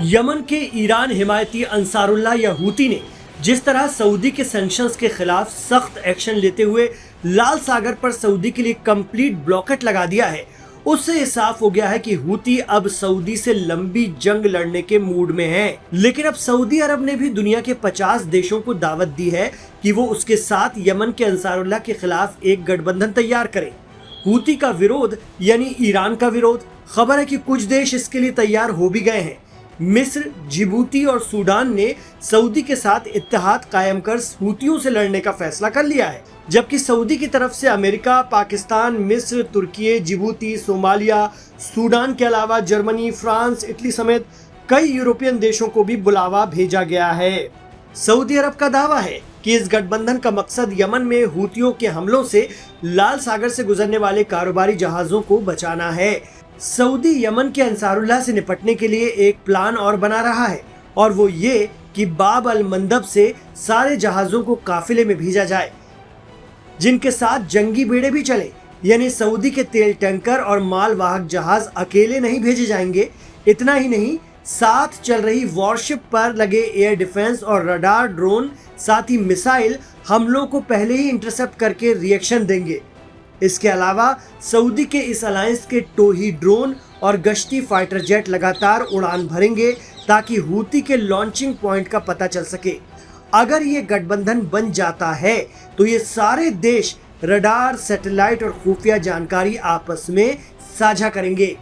Yemen के Iran हिमायती Ansarullah या Houthi ने जिस तरह सऊदी के सैंक्शंस के खिलाफ सख्त एक्शन लेते हुए लाल सागर पर सऊदी के लिए कंप्लीट ब्लॉकेट लगा दिया है, उससे ये साफ हो गया है कि हूती अब सऊदी से लंबी जंग लड़ने के मूड में है। लेकिन अब सऊदी अरब ने भी दुनिया के 50 देशों को दावत दी है कि वो उसके साथ यमन के अंसारुल्लाह के खिलाफ एक गठबंधन तैयार करें। हूती का विरोध यानी ईरान का विरोध, खबर है कि कुछ देश इसके लिए तैयार हो भी गए हैं। मिस्र, जिबूती और सूडान ने सऊदी के साथ इत्तेहाद कायम कर हूतियों से लड़ने का फैसला कर लिया है, जबकि सऊदी की तरफ से अमेरिका, पाकिस्तान, मिस्र, तुर्की, जिबूती, सोमालिया, सूडान के अलावा जर्मनी, फ्रांस, इटली समेत कई यूरोपियन देशों को भी बुलावा भेजा गया है। सऊदी अरब का दावा है कि इस गठबंधन का मकसद यमन में हूतियों के हमलों से लाल सागर से गुजरने वाले कारोबारी जहाजों को बचाना है। सऊदी यमन के अंसारुल्लाह से निपटने के लिए एक प्लान और बना रहा है, और वो ये कि बाब अल मंदब से सारे जहाजों को काफिले में भेजा जाए, जिनके साथ जंगी बेड़े भी चले। यानी सऊदी के तेल टैंकर और माल वाहक जहाज अकेले नहीं भेजे जाएंगे। इतना ही नहीं, साथ चल रही वॉरशिप पर लगे एयर डिफेंस और रडार ड्रोन, साथ ही मिसाइल हमलों को पहले ही इंटरसेप्ट करके रिएक्शन देंगे। इसके अलावा सऊदी के इस अलायंस के टोही ड्रोन और गश्ती फाइटर जेट लगातार उड़ान भरेंगे ताकि हूती के लॉन्चिंग पॉइंट का पता चल सके। अगर ये गठबंधन बन जाता है तो ये सारे देश रडार, सैटेलाइट और खुफिया जानकारी आपस में साझा करेंगे।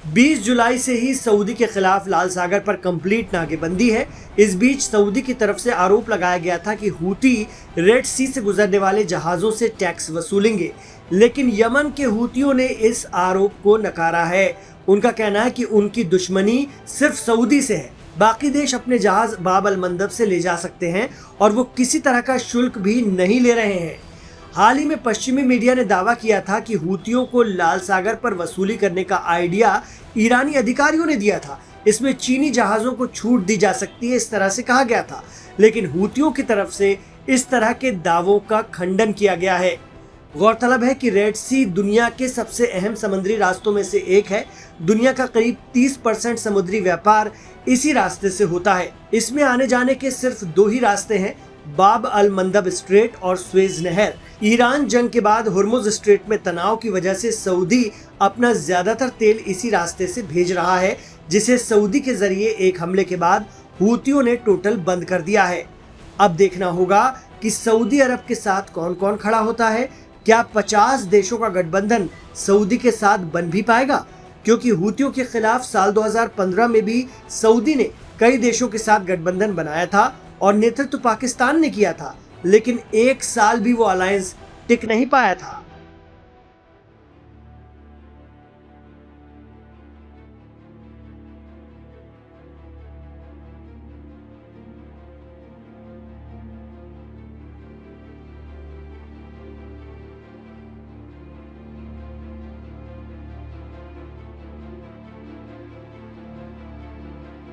20 जुलाई से ही सऊदी के खिलाफ लाल सागर पर कंप्लीट नाकेबंदी है। इस बीच सऊदी की तरफ से आरोप लगाया गया था कि हूती रेड सी से गुजरने वाले जहाजों से टैक्स वसूलेंगे, लेकिन यमन के हूतियों ने इस आरोप को नकारा है। उनका कहना है कि उनकी दुश्मनी सिर्फ सऊदी से है, बाकी देश अपने जहाज बाब अल मंदब से ले जा सकते हैं और वो किसी तरह का शुल्क भी नहीं ले रहे हैं। हाल ही में पश्चिमी मीडिया ने दावा किया था कि हूतियों को लाल सागर पर वसूली करने का आइडिया ईरानी अधिकारियों ने दिया था। इसमें चीनी जहाजों को छूट दी जा सकती है, इस तरह से कहा गया था, लेकिन हूतियों की तरफ से इस तरह के दावों का खंडन किया गया है। गौरतलब है कि रेड सी दुनिया के सबसे अहम समुद्री रास्तों में से एक है। दुनिया का करीब 30% समुद्री व्यापार इसी रास्ते से होता है। इसमें आने जाने के सिर्फ 2 ही रास्ते हैं, बाब अल मंदब स्ट्रेट और स्वेज नहर। ईरान जंग के बाद हुर्मुज स्ट्रेट में तनाव की वजह से सऊदी अपना ज्यादातर तेल इसी रास्ते से भेज रहा है, जिसे सऊदी के जरिए एक हमले के बाद हूतियों ने टोटल बंद कर दिया है। अब देखना होगा कि सऊदी अरब के साथ कौन कौन खड़ा होता है। क्या 50 देशों का गठबंधन सऊदी के साथ बन भी पाएगा? क्योंकि हूतियों के खिलाफ साल 2015 में भी सऊदी ने कई देशों के साथ गठबंधन बनाया था और नेतृत्व पाकिस्तान ने किया था, लेकिन 1 साल भी वो अलायंस टिक नहीं पाया था।